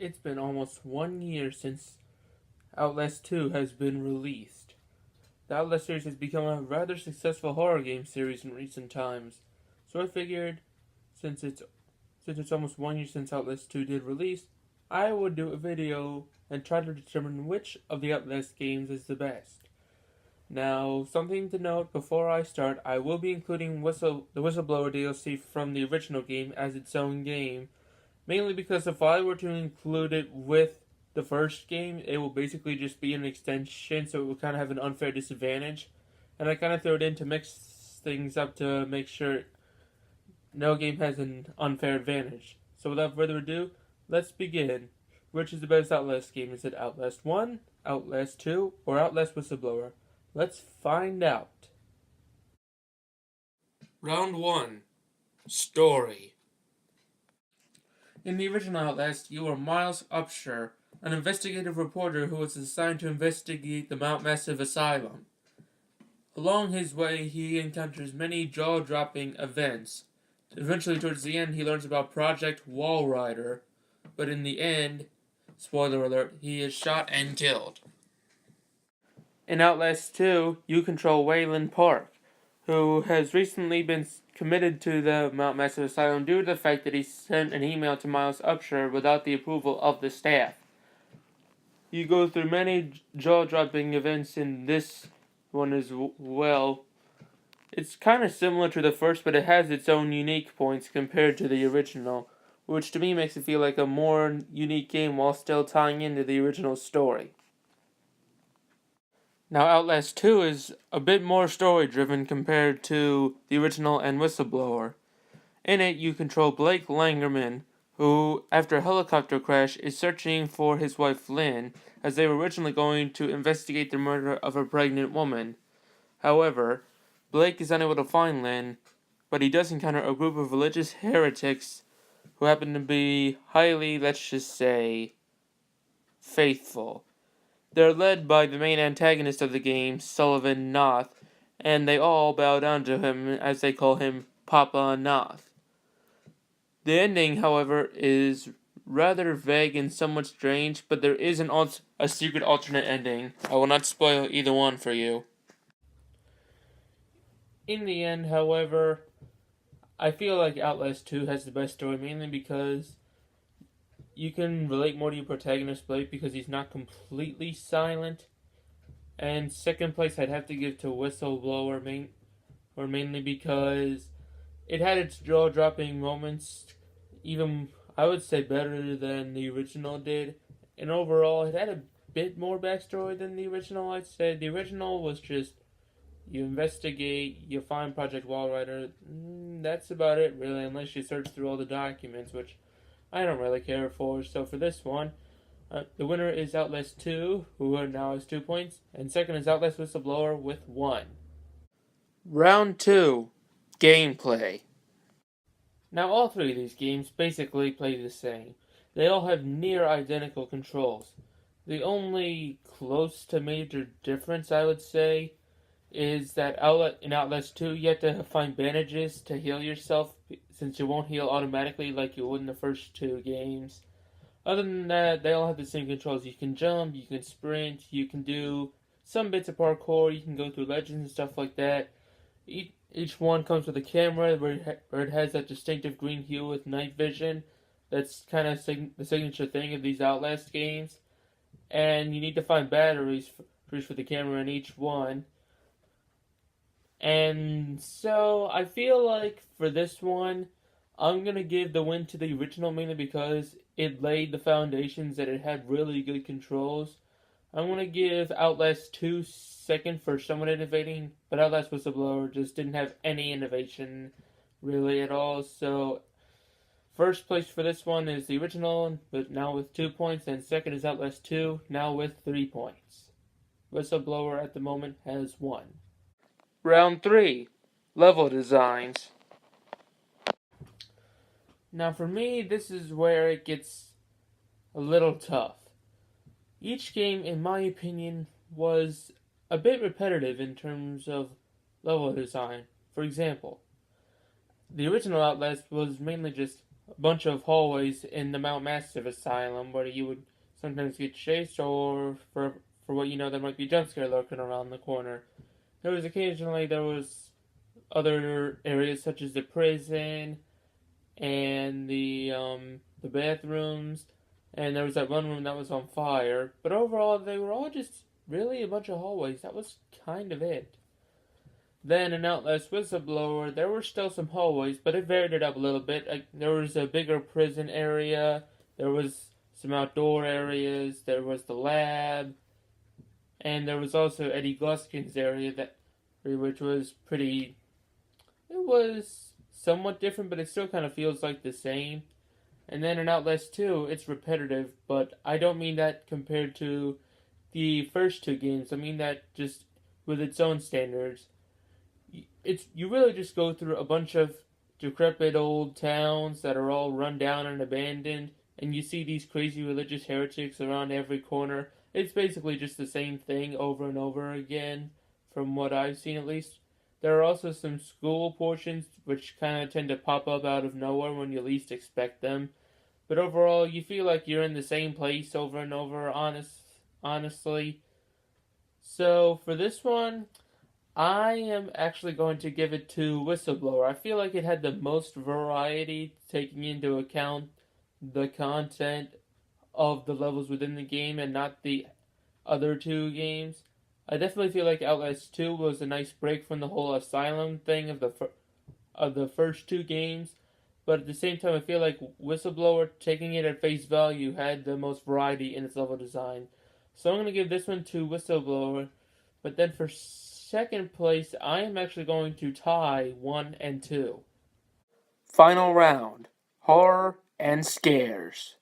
It's been almost 1 year since Outlast 2 has been released. The Outlast series has become a rather successful horror game series in recent times, so I figured since it's almost 1 year since Outlast 2 did release, I would do a video and try to determine which of the Outlast games is the best. Now, something to note before I start, I will be including the Whistleblower DLC from the original game as its own game, mainly because if I were to include it with the first game, it will basically just be an extension, so it will kind of have an unfair disadvantage. And I kind of throw it in to mix things up to make sure no game has an unfair advantage. So without further ado, let's begin. Which is the best Outlast game? Is it Outlast 1, Outlast 2, or Outlast Whistleblower? Let's find out. Round 1. Story. In the original Outlast, you are Miles Upshur, an investigative reporter who was assigned to investigate the Mount Massive Asylum. Along his way, he encounters many jaw-dropping events. Eventually, towards the end, he learns about Project Walrider, but in the end, spoiler alert, he is shot and killed. In Outlast 2, you control Wayland Park, who has recently been committed to the Mount Massive Asylum due to the fact that he sent an email to Miles Upshur without the approval of the staff. You go through many jaw-dropping events in this one as well. It's kind of similar to the first, but it has its own unique points compared to the original, which to me makes it feel like a more unique game while still tying into the original story. Now, Outlast 2 is a bit more story-driven compared to the original and Whistleblower. In it, you control Blake Langerman, who, after a helicopter crash, is searching for his wife Lynn, as they were originally going to investigate the murder of a pregnant woman. However, Blake is unable to find Lynn, but he does encounter a group of religious heretics who happen to be highly, let's just say, faithful. They're led by the main antagonist of the game, Sullivan Noth, and they all bow down to him as they call him Papa Noth. The ending, however, is rather vague and somewhat strange, but there is a secret alternate ending. I will not spoil either one for you. In the end, however, I feel like Outlast 2 has the best story, mainly because you can relate more to your protagonist, Blake, because he's not completely silent. And second place, I'd have to give to Whistleblower, mainly because it had its jaw-dropping moments, even, I would say, better than the original did. And overall, it had a bit more backstory than the original, I'd say. The original was just, you investigate, you find Project Walrider, that's about it, really, unless you search through all the documents, which I don't really care for. So for this one, the winner is Outlast 2, who now has 2 points, and second is Outlast Whistleblower with 1. Round 2. Gameplay. Now all three of these games basically play the same. They all have near identical controls. The only close to major difference, I would say, is that in Outlast 2, you have to find bandages to heal yourself, since you won't heal automatically like you would in the first two games. Other than that, they all have the same controls. You can jump, you can sprint, you can do some bits of parkour, you can go through legends and stuff like that. Each one comes with a camera where it has that distinctive green hue with night vision. That's kind of the signature thing of these Outlast games. And you need to find batteries for the camera in each one. And so, I feel like for this one, I'm going to give the win to the original, mainly because it laid the foundations that it had really good controls. I'm going to give Outlast 2 second for somewhat innovating, but Outlast Whistleblower just didn't have any innovation really at all. So, first place for this one is the original, but now with 2 points, and second is Outlast 2, now with 3 points. Whistleblower at the moment has 1. Round 3. Level designs. Now for me, this is where it gets a little tough. Each game, in my opinion, was a bit repetitive in terms of level design. For example, the original Outlast was mainly just a bunch of hallways in the Mount Massive Asylum where you would sometimes get chased, or for what you know, there might be a jump scare lurking around the corner. There was other areas such as the prison and the bathrooms, and there was that one room that was on fire. But overall, they were all just really a bunch of hallways. That was kind of it. Then in Outlast Whistleblower, there were still some hallways, but it varied it up a little bit. There was a bigger prison area, there was some outdoor areas, there was the lab, and there was also Eddie Gluskin's area which was pretty. It was somewhat different, but it still kind of feels like the same. And then in Outlast 2, it's repetitive, but I don't mean that compared to the first two games. I mean that just with its own standards. You really just go through a bunch of decrepit old towns that are all run down and abandoned, and you see these crazy religious heretics around every corner. It's basically just the same thing over and over again, from what I've seen at least. There are also some school portions which kind of tend to pop up out of nowhere when you least expect them. But overall, you feel like you're in the same place over and over, honestly. So for this one, I am actually going to give it to Whistleblower. I feel like it had the most variety, taking into account the content of the levels within the game and not the other two games. I definitely feel like Outlast 2 was a nice break from the whole asylum thing of the first two games, but at the same time I feel like Whistleblower, taking it at face value, had the most variety in its level design. So I'm going to give this one to Whistleblower, but then for second place, I am actually going to tie 1 and 2. Final round. Horror and scares.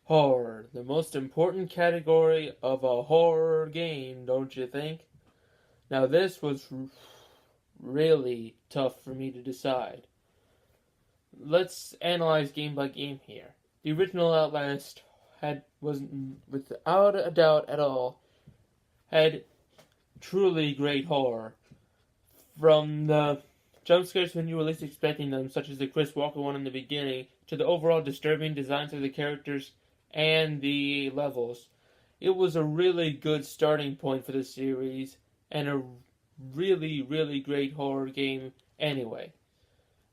Horror, the most important category of a horror game, don't you think? Now this was really tough for me to decide. Let's analyze game by game here. The original Outlast was without a doubt at all had truly great horror. From the jump scares when you were least expecting them, such as the Chris Walker one in the beginning, to the overall disturbing designs of the characters and the levels. It was a really good starting point for the series, and a really, really great horror game anyway.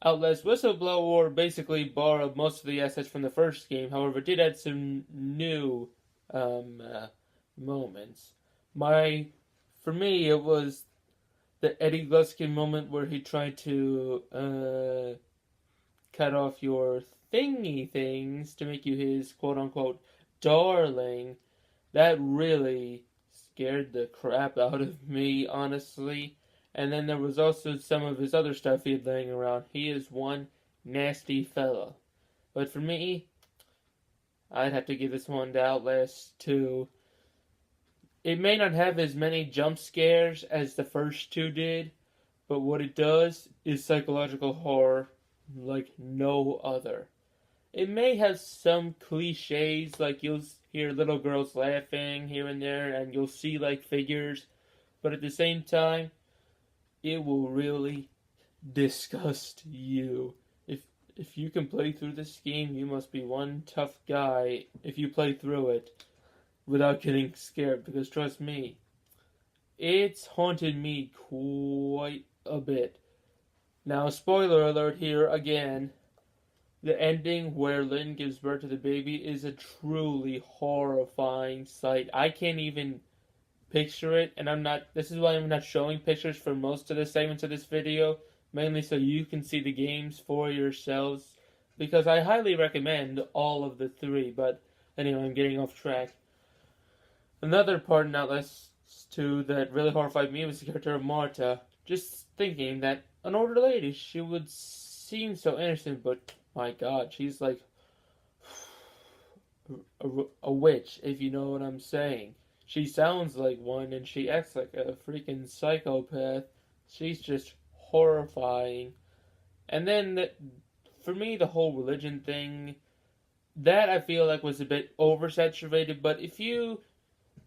Outlast Whistleblower basically borrowed most of the assets from the first game, however, did add some new moments. For me, it was the Eddie Gluskin moment where he tried to cut off your thingy things to make you his quote-unquote darling. That really scared the crap out of me, honestly. And then there was also some of his other stuff he had laying around. He is one nasty fella. But for me, I'd have to give this one to Outlast 2. It may not have as many jump scares as the first two did, but what it does is psychological horror like no other. It may have some cliches, like you'll hear little girls laughing here and there, and you'll see like figures, but at the same time, it will really disgust you. If you can play through this game, you must be one tough guy if you play through it without getting scared, because trust me, it's haunted me quite a bit. Now, spoiler alert here again, the ending where Lynn gives birth to the baby is a truly horrifying sight. I can't even picture it, and this is why I'm not showing pictures for most of the segments of this video, mainly so you can see the games for yourselves, because I highly recommend all of the three, but anyway, I'm getting off track. Another part in Outlast 2 that really horrified me was the character of Marta. Just thinking that an older lady, she would seem so innocent, but my god, she's like a witch, if you know what I'm saying. She sounds like one, and she acts like a freaking psychopath. She's just horrifying. And then, for me, the whole religion thing, that I feel like was a bit oversaturated, but if you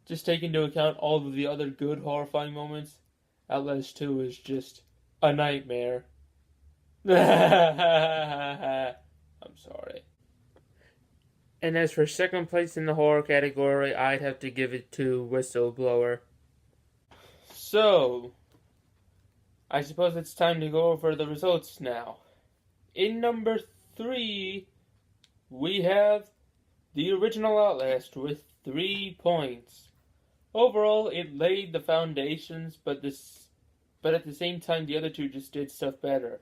just take into account all of the other good horrifying moments, Outlast 2 is just a nightmare. I'm sorry. And as for second place in the horror category, I'd have to give it to Whistleblower. So, I suppose it's time to go over the results now. In number 3, we have the original Outlast with 3 points. Overall, it laid the foundations, but at the same time, the other two just did stuff better.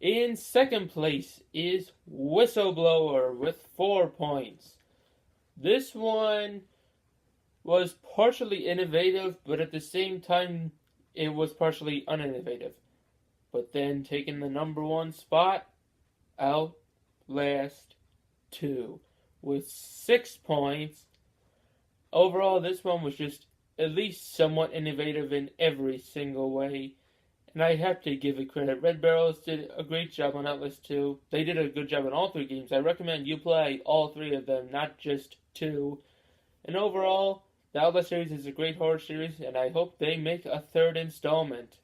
In second place is Whistleblower with 4 points. This one was partially innovative, but at the same time, it was partially uninnovative. But then taking the number 1 spot, OutLast 2 with 6 points. Overall, this one was just at least somewhat innovative in every single way. And I have to give it credit. Red Barrels did a great job on Outlast 2. They did a good job on all 3 games. I recommend you play all 3 of them, not just 2. And overall, the Outlast series is a great horror series, and I hope they make a 3rd installment.